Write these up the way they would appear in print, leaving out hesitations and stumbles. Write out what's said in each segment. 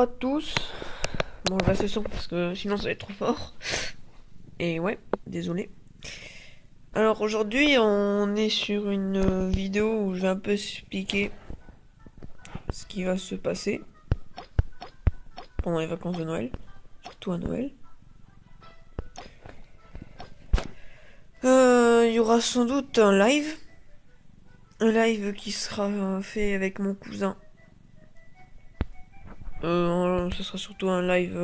à tous. Bon, je baisse le son parce que sinon ça va être trop fort. Et ouais, désolé. Alors aujourd'hui, on est sur une vidéo où je vais un peu expliquer ce qui va se passer pendant les vacances de Noël, surtout à Noël. Il y aura sans doute un live qui sera fait avec mon cousin. Ce sera surtout un live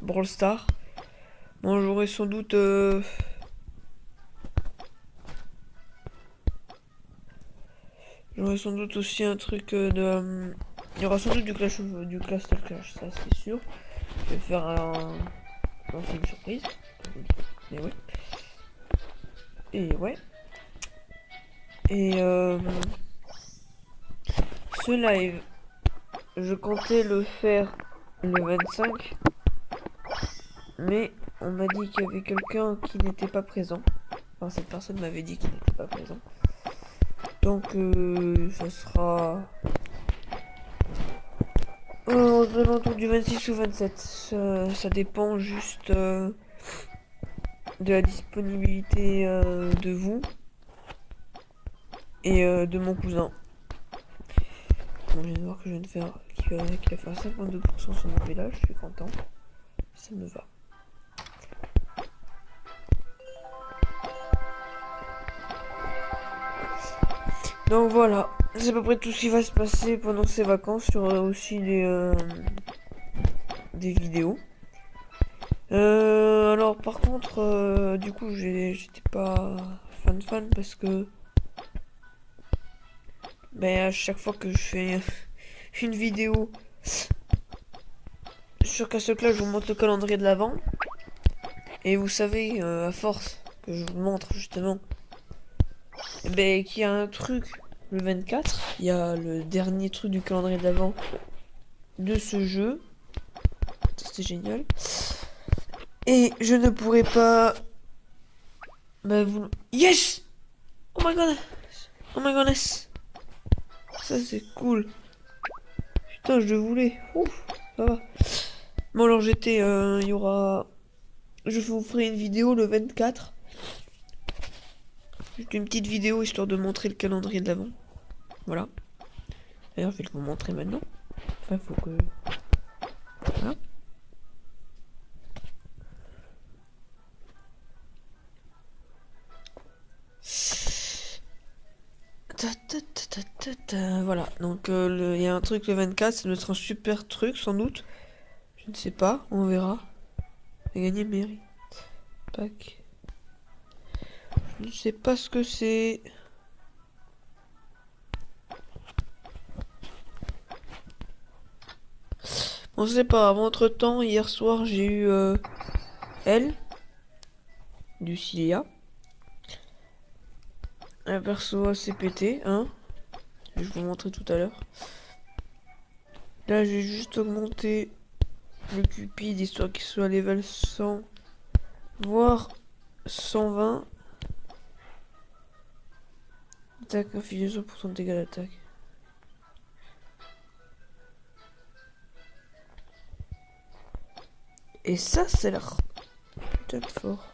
Brawl Stars. Bon, j'aurai sans doute aussi un truc il y aura sans doute du Clash of Clash, ça c'est sûr. Je vais faire un. Non, c'est une surprise. Mais ouais. Et ouais. Et ce live, je comptais le faire le 25. Mais on m'a dit qu'il y avait quelqu'un qui n'était pas présent. Enfin, cette personne m'avait dit qu'il n'était pas présent. Donc, ça sera aux alentours du 26 ou 27. Ça dépend juste de la disponibilité de vous et de mon cousin. Bon, je viens de voir que je viens de faire qu'il a fait 52% sur mon village, je suis content. Ça me va. Donc voilà, c'est à peu près tout ce qui va se passer pendant ces vacances. Il y aura aussi des vidéos. Alors par contre, du coup, j'étais pas fan parce que à chaque fois que je fais une vidéo sur Clash of Clans, je vous montre le calendrier de l'avant. Et vous savez, à force que je vous montre justement, qu'il y a un truc le 24, il y a le dernier truc du calendrier de l'avant de ce jeu. C'était génial. Et je ne pourrais pas vous... Yes! Oh my god! Oh my goodness! Ça c'est cool. Putain, je le voulais. Ouf, ça va. Bon alors il y aura... Je vous ferai une vidéo le 24. Juste une petite vidéo histoire de montrer le calendrier de l'avant. Voilà. D'ailleurs, je vais vous montrer maintenant. Enfin, faut que... Voilà. Voilà, donc il y a un truc le 24, ça doit être un super truc sans doute. Je ne sais pas, on verra. J'ai gagné mairie. Pack. Je ne sais pas ce que c'est. Bon, c'est pas grave. Entre temps, hier soir, j'ai eu elle, du Cilia. Un perso assez pété, hein. Je vais vous montrer tout à l'heure. Là, j'ai juste augmenté le Cupid histoire qu'il soit level 100, voire 120. Attaque inflige 100% de dégâts d'attaque. Et ça a l'air putain de fort.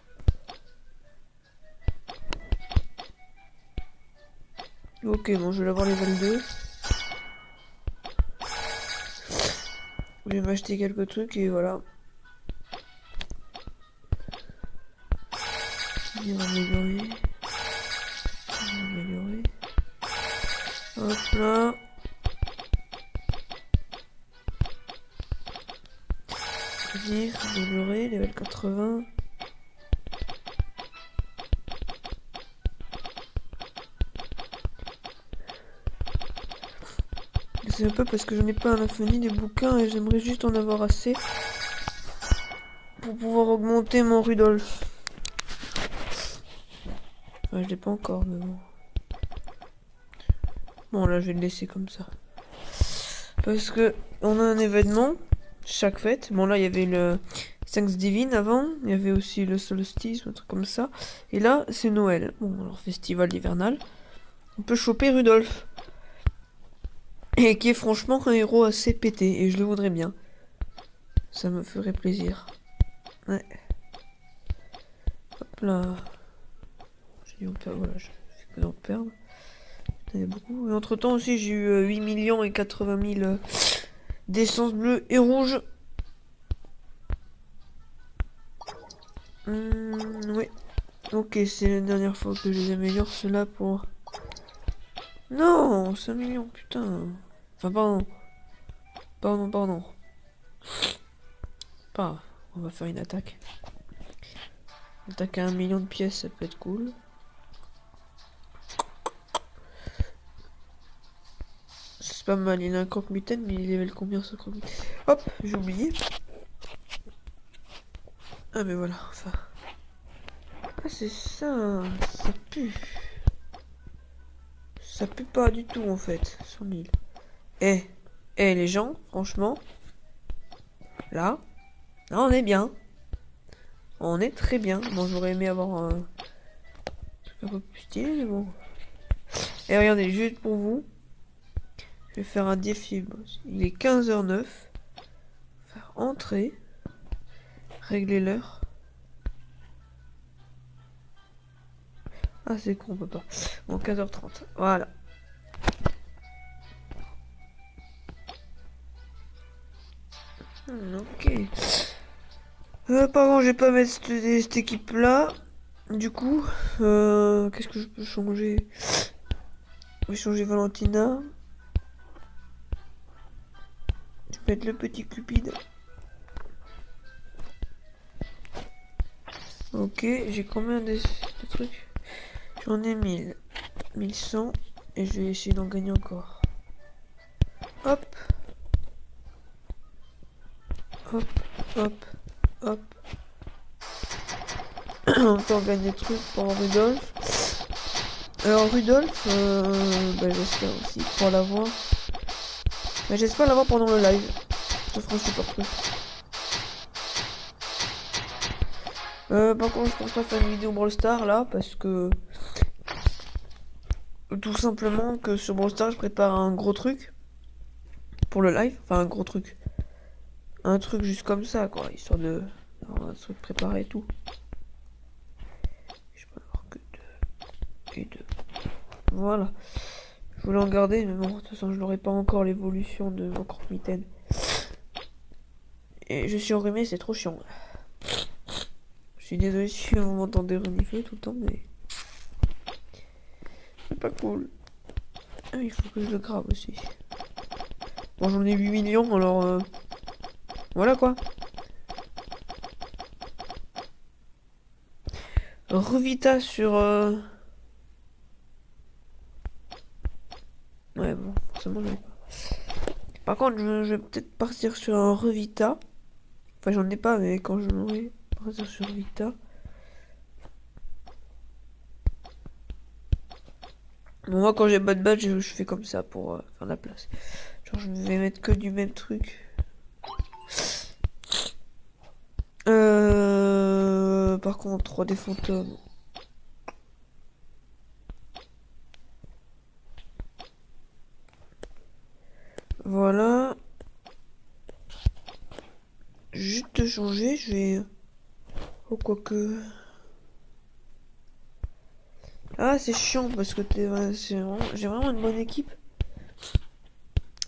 Ok, bon, je vais l'avoir level 2. Je vais m'acheter quelques trucs et voilà. Bien améliorer. Bien améliorer. Hop là. Dire, améliorer, level 80. C'est un peu parce que je n'ai pas un infonie des bouquins et j'aimerais juste en avoir assez pour pouvoir augmenter mon Rudolph. Enfin, je l'ai pas encore, mais bon. Bon, là, je vais le laisser comme ça. Parce que on a un événement chaque fête. Bon, là, il y avait le Thanksgiving avant. Il y avait aussi le solstice, un truc comme ça. Et là, c'est Noël. Bon, alors, festival hivernal. On peut choper Rudolph. Et qui est franchement un héros assez pété. Et je le voudrais bien. Ça me ferait plaisir. Ouais. Hop là. J'ai dû en perdre. Voilà, je fais que d'en perdre. Il y en avait beaucoup. Et entre temps aussi, j'ai eu 8 millions et 80 000 d'essence bleue et rouge. Oui. Ok, c'est la dernière fois que je les améliore. Cela pour... Non, 5 millions, putain. Enfin, pardon. Pardon. Pas grave. On va faire une attaque. Attaque à 1 million de pièces, ça peut être cool. C'est pas mal, il a un croque-mitaine, mais il est level combien ce croque-mitaine? Hop, j'ai oublié. Ah mais voilà, enfin... Ah c'est ça, ça pue. Ça pue pas du tout en fait, 100 000. Eh, les gens, franchement, là on est bien. On est très bien. Bon, j'aurais aimé avoir un truc un peu plus stylé, mais bon. Et regardez, juste pour vous, je vais faire un défi. Il est 15h09. Faire entrer. Régler l'heure. Ah, c'est con, on peut pas. Bon, 15h30. Voilà. Ok. Pardon, je vais pas mettre cette équipe-là. Du coup, qu'est-ce que je peux changer? Je vais changer Valentina. Je vais mettre le petit Cupide. Ok, j'ai combien de trucs? J'en ai 1000. 1100. Et je vais essayer d'en gagner encore. Hop. Hop, hop, hop. On peut gagner des trucs pour Rudolph. Alors Rudolph, j'espère aussi pour l'avoir. Mais j'espère l'avoir pendant le live. Ça fera un super truc. Par contre, je pense pas faire une vidéo Brawl Stars là, parce que... Tout simplement que sur Brawl Stars, je prépare un gros truc. Pour le live. Enfin, un gros truc. Un truc juste comme ça, quoi. Histoire de... un truc préparé et tout. Je peux avoir que 2. Et 2. Voilà. Je voulais en garder, mais bon, de toute façon, je n'aurai pas encore l'évolution de mon croque-mitaine. Et je suis enrhumé, c'est trop chiant. Je suis désolé si vous m'entendez renifler tout le temps, mais... c'est pas cool. Ah, il faut que je le grave aussi. Bon, j'en ai 8 millions, alors... voilà, quoi. Revita sur... Ouais, bon, forcément, j'en ai pas. Par contre, je vais peut-être partir sur un Revita. Enfin, j'en ai pas, mais quand je l'aurai, partir sur Vita. Bon, moi, quand j'ai pas de badge, je fais comme ça pour faire la place. Genre, je vais mettre que du même truc. Par contre, 3D fantômes. Voilà. Juste changer, je vais... oh, quoique... ah, c'est chiant parce que j'ai vraiment une bonne équipe.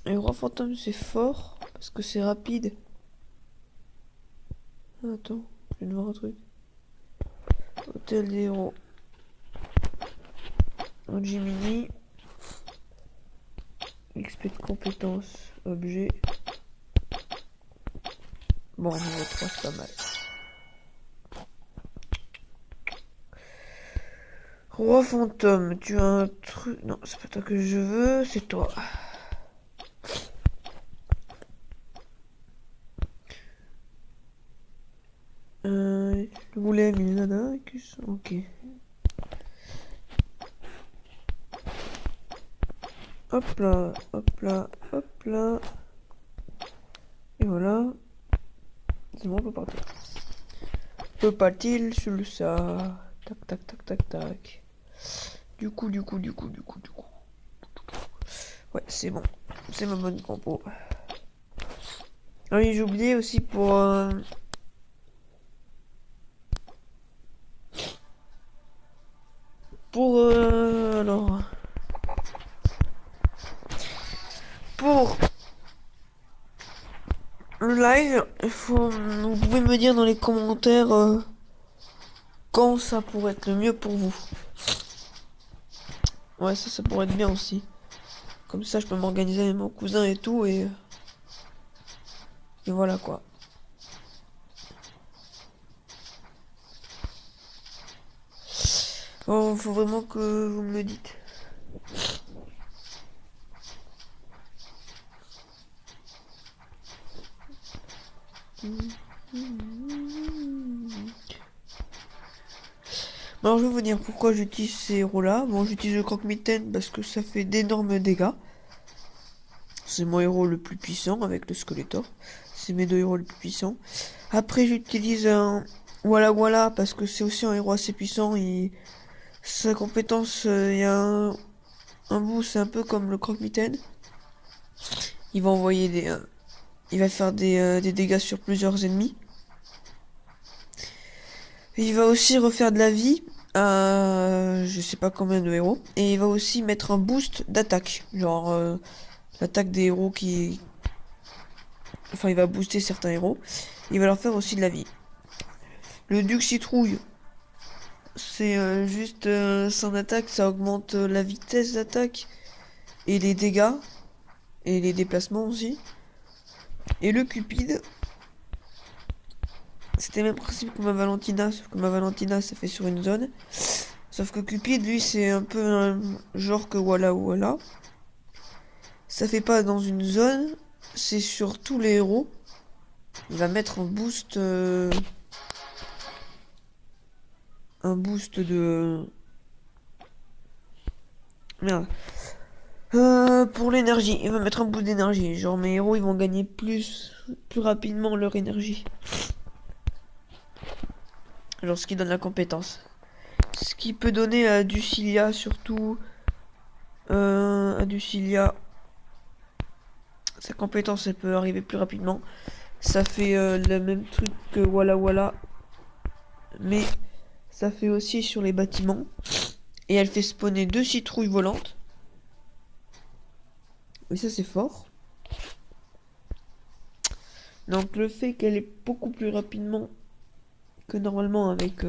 Et Roi Fantôme, c'est fort parce que c'est rapide. Ah, attends, je viens de voir un truc. Hôtel des héros. Jiminy. XP de compétences. Objet. Bon, niveau 3, c'est pas mal. Roi fantôme, tu as un truc... non, c'est pas toi que je veux, c'est toi. Le boulet, Milana, ok. Hop là, hop là, hop là. Et voilà. C'est bon, on peut partir. Peut pas-t-il sur le ça? Tac, tac, tac, tac, tac. Du coup. Ouais, c'est bon. C'est ma bonne compo. Ah oui, j'ai oublié aussi alors... Pour le live, vous pouvez me dire dans les commentaires quand ça pourrait être le mieux pour vous. Ouais, ça pourrait être bien aussi. Comme ça, je peux m'organiser avec mon cousin et tout, et voilà quoi. Oh, faut vraiment que vous me le dites. Alors, je vais vous dire pourquoi j'utilise ces héros-là. Bon, j'utilise le croque-mitaine parce que ça fait d'énormes dégâts. C'est mon héros le plus puissant avec le Skeletor. C'est mes deux héros les plus puissants. Après, j'utilise un Walla Walla parce que c'est aussi un héros assez puissant. Sa compétence, il y a un bout, c'est un peu comme le croque-mitaine. Il va envoyer il va faire des dégâts sur plusieurs ennemis. Il va aussi refaire de la vie à je sais pas combien de héros. Et il va aussi mettre un boost d'attaque. Genre l'attaque des héros qui... Enfin, il va booster certains héros. Il va leur faire aussi de la vie. Le Duc Citrouille, c'est juste son attaque, ça augmente la vitesse d'attaque et les dégâts et les déplacements aussi. Et le Cupide, c'était le même principe que ma Valentina, sauf que ma Valentina ça fait sur une zone. Sauf que Cupide, lui, c'est un peu un genre que Walla Walla. Ça fait pas dans une zone, c'est sur tous les héros. Il va mettre un boost de... Merde. Pour l'énergie, il va mettre un boost d'énergie. Genre mes héros, ils vont gagner plus rapidement leur énergie. Genre ce qui donne la compétence. Ce qui peut donner à Ducilia surtout. À Ducilia, sa compétence, elle peut arriver plus rapidement. Ça fait le même truc que Walla Walla. Mais ça fait aussi sur les bâtiments. Et elle fait spawner 2 citrouilles volantes. Oui, ça c'est fort. Donc le fait qu'elle est beaucoup plus rapidement que normalement avec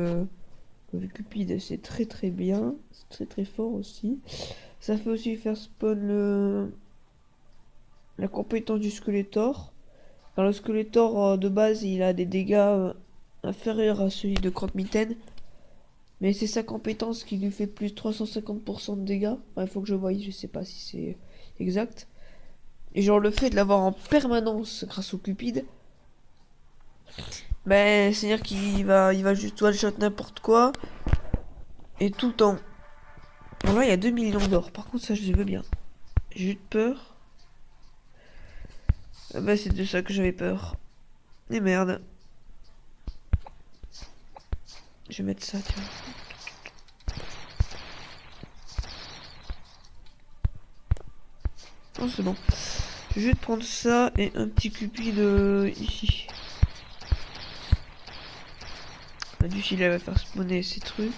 Cupid, c'est très très bien. C'est très très fort aussi. Ça fait aussi faire spawn la compétence du Skeletor. Alors le Skeletor de base, il a des dégâts inférieurs à celui de Croque-Mitaine. Mais c'est sa compétence qui lui fait plus 350% de dégâts. Il faut que je voie, je sais pas si c'est exact. Et genre le fait de l'avoir en permanence grâce au Cupid, ben c'est-à-dire qu'il va juste one-shot n'importe quoi. Et tout le temps. Bon là il y a 2 millions d'or, par contre ça je veux bien. J'ai eu peur. Ah bah c'est de ça que j'avais peur. Et merde. Je vais mettre ça, tiens. Oh c'est bon. Je vais juste prendre ça et un petit Cupid ici. Du il va faire spawner ces trucs.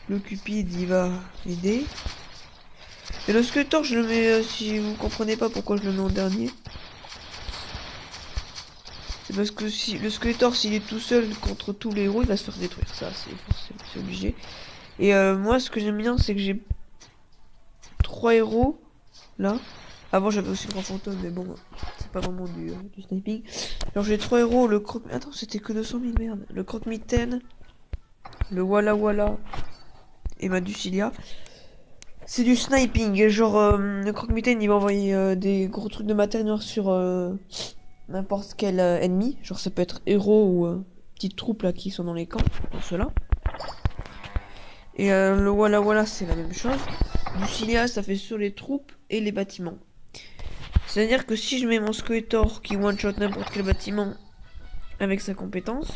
Le Cupid il va aider. Et le Skeletor je le mets, si vous comprenez pas pourquoi je le mets en dernier. C'est parce que si le Skeletor s'il est tout seul contre tous les héros il va se faire détruire. Ça c'est obligé. Et moi ce que j'aime bien c'est que j'ai 3 héros là. Avant j'avais aussi le grand fantôme mais bon c'est pas vraiment du sniping. Alors j'ai 3 héros, le croque... Attends c'était que 200 000 merde. Le croque-mitaine, le Walla Walla et ma Ducilia. C'est du sniping, genre le croque-mitaine il va envoyer des gros trucs de matière noire sur n'importe quel ennemi. Genre ça peut être héros ou petites troupes là qui sont dans les camps, pour ceux-là. Et le Walla Walla c'est la même chose. Ducilia ça fait sur les troupes et les bâtiments. C'est-à-dire que si je mets mon Skeletor qui one-shot n'importe quel bâtiment avec sa compétence,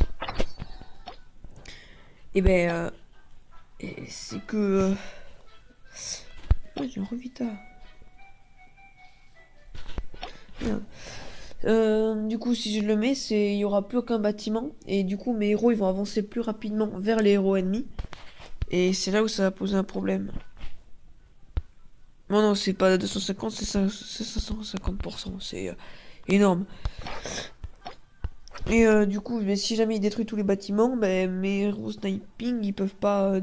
et ben c'est que... Ouais, j'ai un Revita. Merde. Du coup, si je le mets, il y aura plus aucun bâtiment. Et du coup, mes héros, ils vont avancer plus rapidement vers les héros ennemis. Et c'est là où ça va poser un problème. Non, non, c'est pas 250, c'est 550%. C'est énorme. Et du coup, mais si jamais il détruit tous les bâtiments, ben, mes héros sniping, ils peuvent pas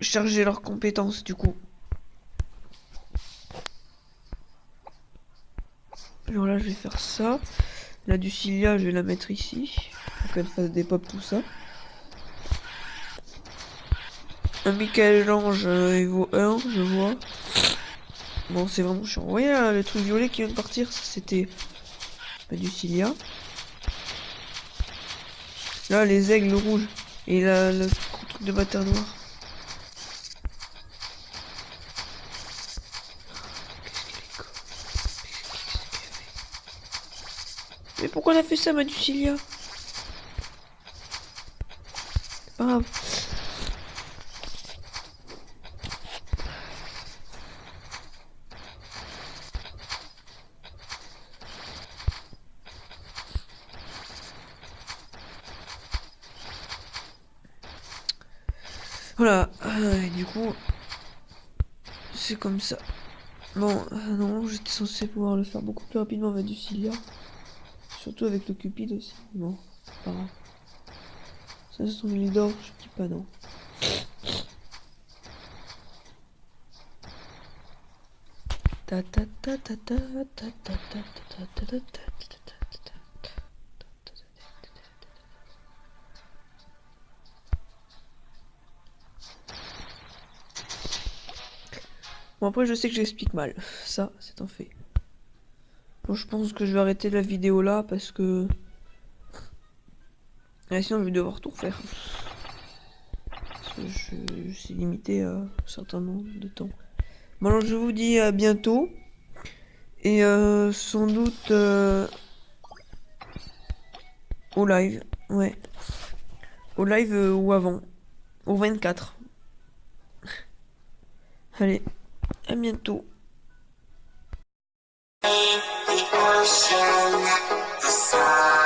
charger leurs compétences, du coup. Alors là, je vais faire ça. La Ducilia, je vais la mettre ici. Pour qu'elle fasse des pop, tout ça. Un Michel-Ange, il vaut 1, je vois. Bon, c'est vraiment chiant. Vous voyez là, le truc violet qui vient de partir, c'était la Ducilia. Là, les aigles rouges. Et là, le truc de bâtard noir. Mais pourquoi on a fait ça, ma Ducilia? C'est pas grave. Voilà. Et du coup, c'est comme ça. Bon, non, j'étais censé pouvoir le faire beaucoup plus rapidement avec Ducilia. Surtout avec le Cupid aussi. Bon, c'est pas grave. Ça, c'est son leader, je dis pas non. Ta ta ta ta ta ta ta ta ta ta ta ta. Bon, après, je sais que j'explique mal. Ça, c'est un fait. Bon, je pense que je vais arrêter la vidéo là parce que... sinon, je vais devoir tout refaire. Parce que je suis limité à un certain nombre de temps. Bon, alors, je vous dis à bientôt. Et sans doute au live. Ouais. Au live ou avant. Au 24. Allez, à bientôt. The ocean, the sun.